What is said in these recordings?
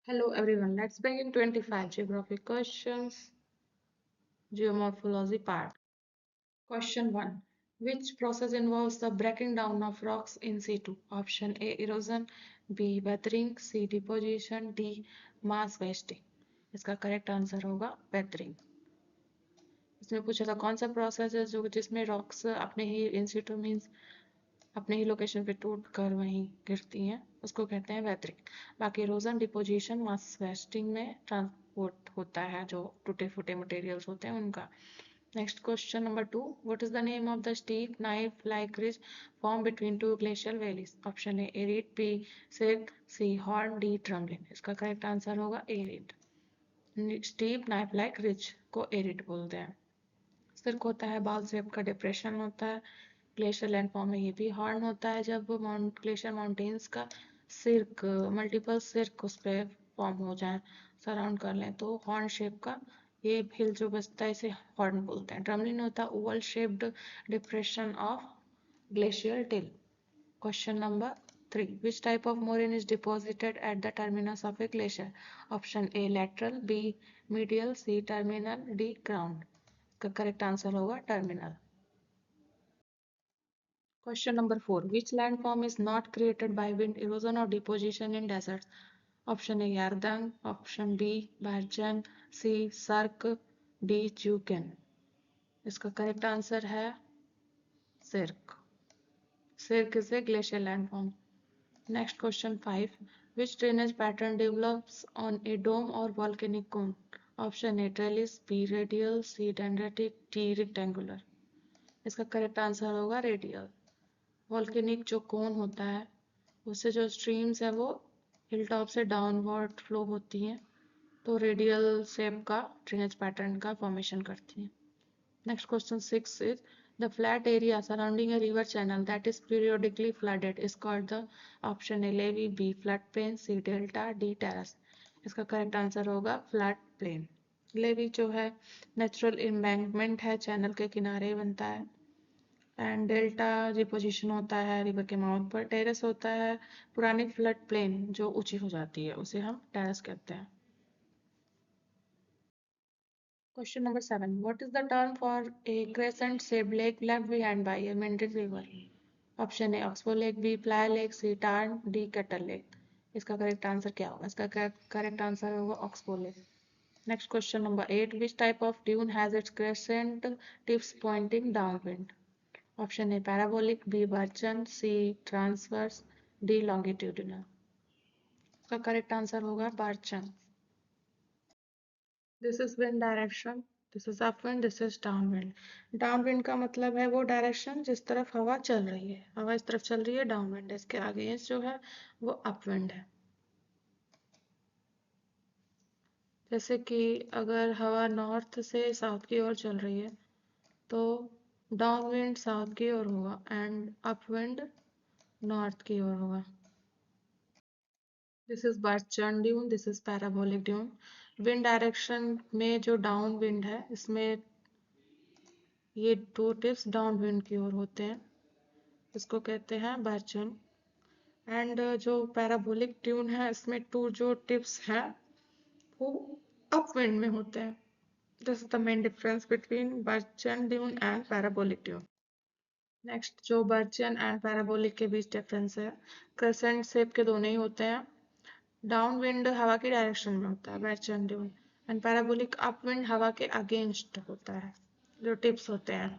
Hello everyone, let's begin 25 geography questions, geomorphology part. Question 1. Which process involves the breaking down of rocks in situ? Option A erosion, B weathering, C deposition, D mass wasting. इसका correct answer होगा weathering. इसमें पूछा था कौन सा process है जो जिसमें रॉक्स अपने ही इन सिटू मीन्स अपने ही लोकेशन पे टूट कर वहीं गिरती हैं उसको कहते हैं वेदरिंग. बाकी इरोजन डिपोजिशन मास वेस्टिंग में ट्रांसपोर्ट होता है जो टूटे फूटे मटेरियल्स होते हैं उनका. Next question number 2. What is the name of the steep knife like ridge form between two glacial valleys? Option A arete, B cirque, C horn, D drumlin. इसका करेक्ट आंसर होगा arete. Steep knife like ridge को arete बोलते हैं. Silk होता है बाल shape का depression होता है ग्लेशियर लैंडफॉर्म में. ये भी हॉर्न होता है जब ग्लेशियर माउंटेन्स का सिर्क मल्टीपल सिर्क उस पर फॉर्म हो जाए सराउंड कर लें तो हॉर्न शेप का ये हिल जो बचता है इसे हॉर्न बोलते हैं. ड्रमलिन होता है Oval shaped depression of glacier till. Question number 3. Which type of moraine is deposited at the terminus of a glacier? Option A lateral, B medial, C terminal, D ground. इसका correct answer होगा terminal. Question number 4. Which landform is not created by wind erosion or deposition in deserts? Option A Yardang, option B Barjan, C Sark, D Jukan. इसका correct answer है सिर्क. सिर्क is a glacial landform. Next question 5. Which drainage pattern develops on a dome or volcanic cone? Option A trellis, B radial, C dendritic, D rectangular. इसका correct answer होगा radial. Volcanic जो cone होता है उससे जो streams है वो hill top से डाउनवर्ड फ्लो होती हैं तो रेडियल शेप का ड्रेनेज पैटर्न का फॉर्मेशन करती हैं. Next question 6 is the flat area surrounding a river channel that is periodically flooded is called the. Option A levee, B flood plain, C delta, D terrace. इसका correct answer होगा flood plain. Levy जो है natural embankment है channel के किनारे बनता है. And delta deposition होता है रिवर के माउथ पर. टेरेस होता है पुरानी फ्लड प्लेन जो ऊंची हो जाती है उसे हम टेरेस कहते हैं. Question number 7. What is the term for a crescent shaped lake left behind by a meandric river? Option A oxbow lake, B playa lake, C tarn, D kettle lake. इसका करेक्ट आंसर क्या होगा? इसका correct answer होगा oxbow lake. Next question number 8. Which type of dune has its crescent tips pointing downwind? Option A parabolic, B barchan, C transverse, D longitudinal. इसका correct answer होगा barchan. This is wind direction, this is upwind, this is downwind. Downwind का मतलब है वो direction जिस तरफ हवा चल रही है. हवा इस तरफ चल रही है डाउनविंड. इसके अगेंस्ट जो है वो अपविंड है. जैसे कि अगर हवा नॉर्थ से साउथ की ओर चल रही है तो डाउनविंड साउथ की ओर होगा एंड अपविंड नॉर्थ की ओर होगा. This is barchan dune, this is parabolic dune. Wind direction में जो डाउन विंड है इसमें ये दो टिप्स डाउन विंड की ओर होते हैं इसको कहते हैं बर्चन. एंड जो पैराबोलिक ट्यून है इसमें टू जो टिप्स हैं वो अप विंड में होते हैं. This is the main difference between barchan dune and parabolic dune. Next जो बर्चन एंड पैराबोलिक के बीच डिफरेंस है क्रेसेंट शेप के दोनों ही होते हैं. डाउन विंड हवा की डायरेक्शन में होता है barchan dune and parabolic upwind हवा के अगेंस्ट होता है. जो टिप्स होते हैं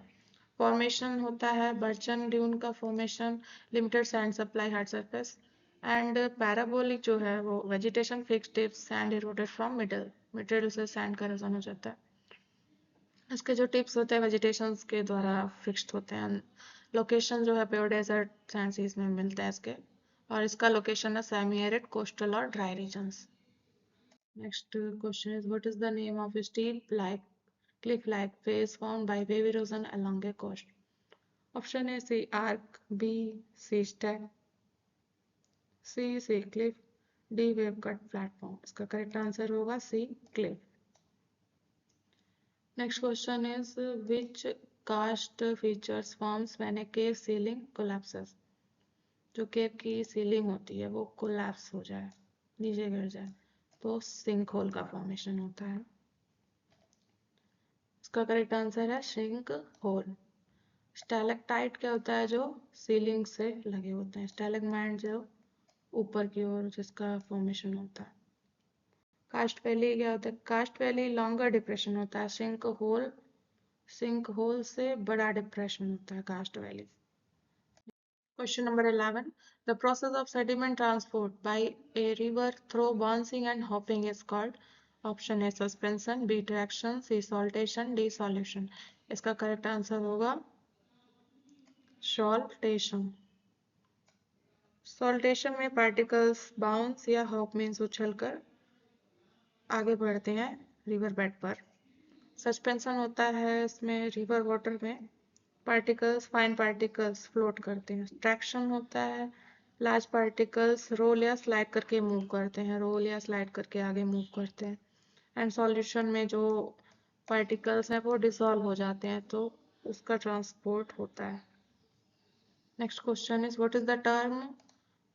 फॉर्मेशन होता है बर्चन ड्यून का formation limited sand supply hard surface and parabolic जो है वो vegetation fix tips sand eroded from middle. Middle से सैंड का इरोजन हो जाता है. इसके जो टिप्स होते हैं वेजिटेशन के द्वारा फिक्स्ड होते हैं. लोकेशन जो है प्योर डेजर्ट सैंड सीज में मिलता है इसके और इसका लोकेशन है सेमी एरिड कोस्टल और dry regions. Next question is what is the name of steel like cliff like face formed by wave erosion along a coast? Option A C arc, B C stack, C cliff, D wave cut platform. इसका correct answer होगा C cliff. Next question is which cast features forms when a cave ceiling collapses? जो केव की ceiling होती है वो collapse हो जाए नीचे गिर जाए तो सिंक होल का फॉर्मेशन होता है। इसका करेक्ट आंसर है सिंक होल। स्टैलेक्टाइट क्या होता है? जो सीलिंग से लगे होते हैं। स्टैलेग्माइट जो ऊपर की ओर जिसका फॉर्मेशन होता है। कास्ट वैली क्या होता है? कास्ट वैली लॉन्गर डिप्रेशन होता है। सिंक होल से बड़ा डिप्रेशन होता है cast valley. Question number 11. The process of sediment transport by a river through bouncing and hopping is called. Option A suspension, B traction, C saltation, D solution. इसका correct answer होगा saltation. Saltation में particles bounce या hop means उछलकर आगे बढ़ते हैं river bed पर। Suspension होता है इसमें रिवर वाटर में फाइन पार्टिकल्स फ्लोट करते हैं। ट्रैक्शन होता है लार्ज पार्टिकल्स रोल या स्लाइड करके मूव करते हैं, रोल या स्लाइड करके आगे मूव करते हैं। एंड सॉल्यूशन में जो पार्टिकल्स हैं वो डिसॉल्व हो जाते हैं तो उसका ट्रांसपोर्ट होता है। Next question is what is the term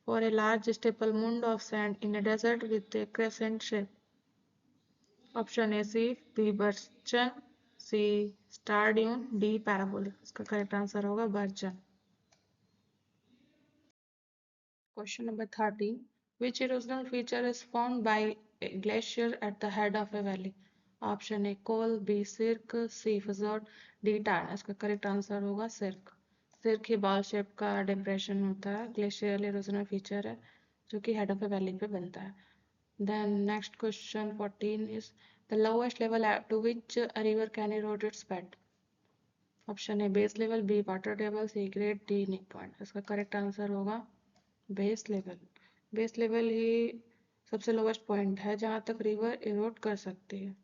for a large staple mound of sand in a desert with a crescent shape? Option A C B barchan, C star dune, D parabolic. इसका correct answer होगा barchan. Question number 13. Which erosional feature is formed by a glacier at the head of a valley? Option A col, B cirque, C fjord, D tarn. इसका correct answer होगा cirque. Cirque ही bowl shape का depression होता है, glacial erosional feature है जो कि head of A valley पे बनता है। Then next question 14 is the lowest level to which a river can erode its bed. Option A base level, B water table, C grade, D nick point. इसका correct answer होगा base level. Base level ही सबसे lowest point है जहां तक river Erode कर सकती है।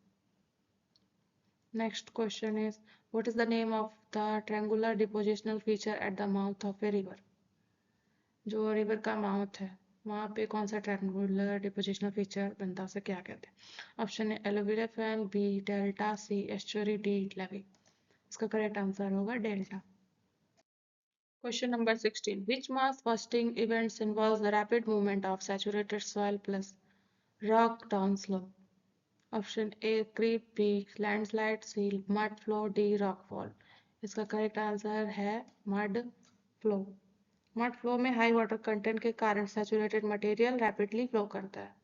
Next question is what is the name of the triangular depositional feature at the mouth of a river? जो रिवर का माउथ है वहां पे कौन सा ट्रायंगुलर डिपोजिशनल फीचर बनता है, उसे क्या कहते हैं? Option A alluvial fan, B delta, C estuary, D levee. इसका करेक्ट आंसर होगा delta. Question number 16. Which mass bursting events involves the rapid movement of saturated soil plus rock downslope? Option A creep, B landslide, C mud flow, D rockfall. इसका correct answer है mud flow. Mud flow में high water content के कारण saturated material rapidly flow करता है।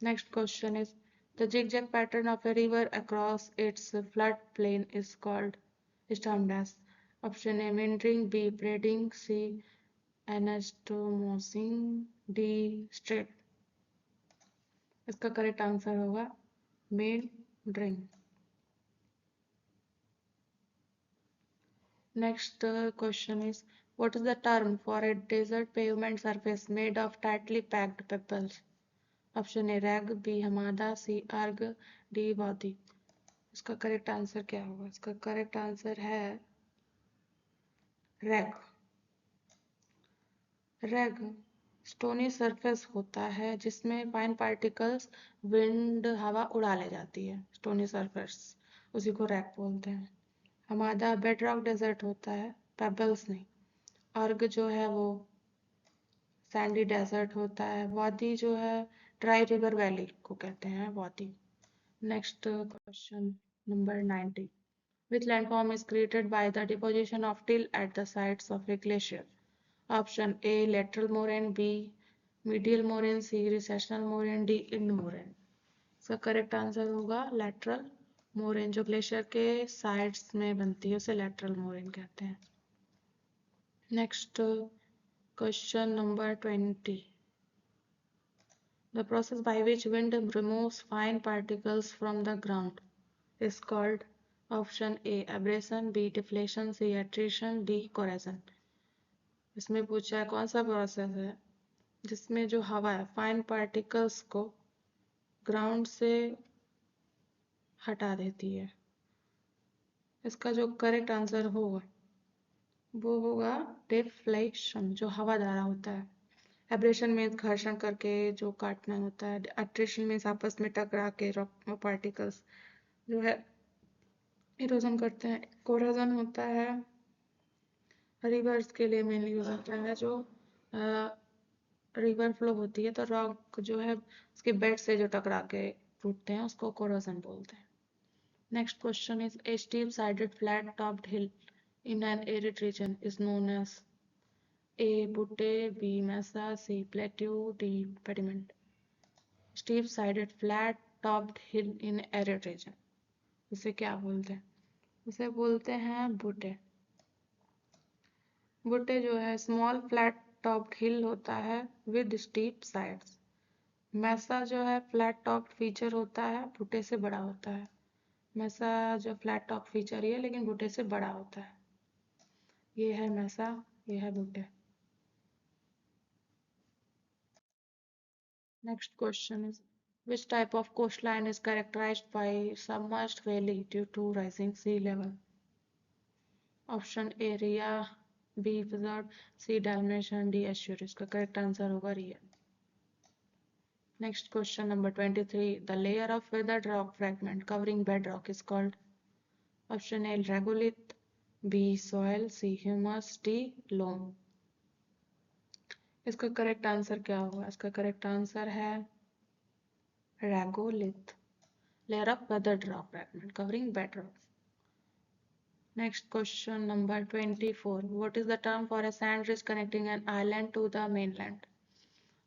Next question is the zigzag pattern of a river across its flood plain is called is termed as. Option A meandering, B braiding, C anastomosing, D straight. इसका correct answer होगा meandering. Next question is what is the term for a desert pavement surface made of tightly packed pebbles? Option A reg, B hamada, C erg, D wadi. इसका correct answer क्या होगा? इसका correct answer है reg. Reg stony surface होता है जिसमें fine particles wind हवा उड़ा ले जाती है। स्टोनी सरफेस उसी को रैग बोलते हैं। हमादा बेडरॉक डेजर्ट होता है, पेबल्स नहीं। अर्ग जो है वो सैंडी डेजर्ट होता है। वादी जो है ड्राई रिवर वैली को कहते हैं वादी। Next question number 19. Which landform is created by the deposition of till at the sides of a glacier? Option A lateral moraine, B medial moraine, C recessional moraine, D end moraine. इसका correct answer होगा lateral moraine। जो glacier के sides में बनती है उसे lateral moraine कहते हैं। Next question number 20. The process by which wind removes fine particles from the ground is called. Option A abrasion, B deflation, C attrition, D corrosion. इसमें पूछा है कौन सा प्रोसेस है जिसमें जो हवा है फाइन पार्टिकल्स को ग्राउंड से हटा देती है। इसका जो करेक्ट आंसर होगा वो होगा डिफ्लेक्शन, जो हवा द्वारा होता है। एब्रेशन में घर्षण करके जो काटना होता है। अट्रिशन में आपस में टकरा के पार्टिकल्स जो है इरोजन करते हैं। कोरोजन होता है रिवर्स के लिए मेनली यूज होता है जो रिवर फ्लो होती है तो रॉक जो है उसके बेड से जो टकरा के टूटते हैं उसको कोरोजन बोलते हैं। Next question is a steep sided flat topped hill in an arid region is known as A. Butte, B. Mesa, C. Plateau, D. Pediment. Steep sided flat topped hill in arid region. इसे क्या बोलते हैं? इसे बोलते हैं बुटे। बुटे जो है small flat topped हिल होता है विद स्टीप साइड्स। मैसा जो है फ्लैट टॉप फीचर होता है, बुटे से बड़ा होता है। मैसा जो फ्लैट टॉप फीचर ही है लेकिन बुटे से बड़ा होता है। ये है मैसा, ये है बुटे। Next question is, which type of coastline is characterized by submerged valley due to rising sea level? Option A ria, B fjord, C Dalmatian, D estuary. इसका correct answer होगा ria. Next question number 23. The layer of weathered rock fragment covering bedrock is called option A regolith, B soil, C humus, D loam. इसका correct answer क्या होगा? इसका correct answer है regolith. Layer of weathered rock fragment covering bedrock. Next question number 24. What is the term for a sand ridge connecting an island to the mainland?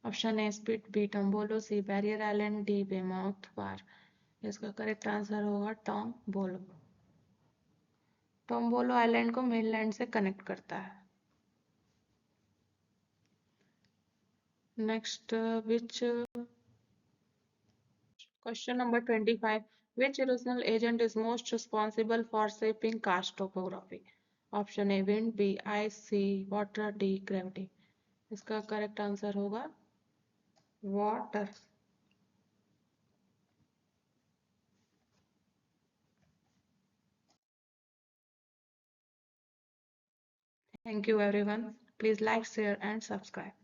Option A Spit, B Tombolo, C Barrier Island, D Weymouth Bar. इसका correct answer होगा टोम्बोलो। टोम्बोलो island को mainland से connect करता है। Next question number 25. Which erosional agent is most responsible for shaping karst topography? Option A wind, B ice, C water, D gravity. इसका correct answer होगा water. Thank you everyone. Please like, share and subscribe.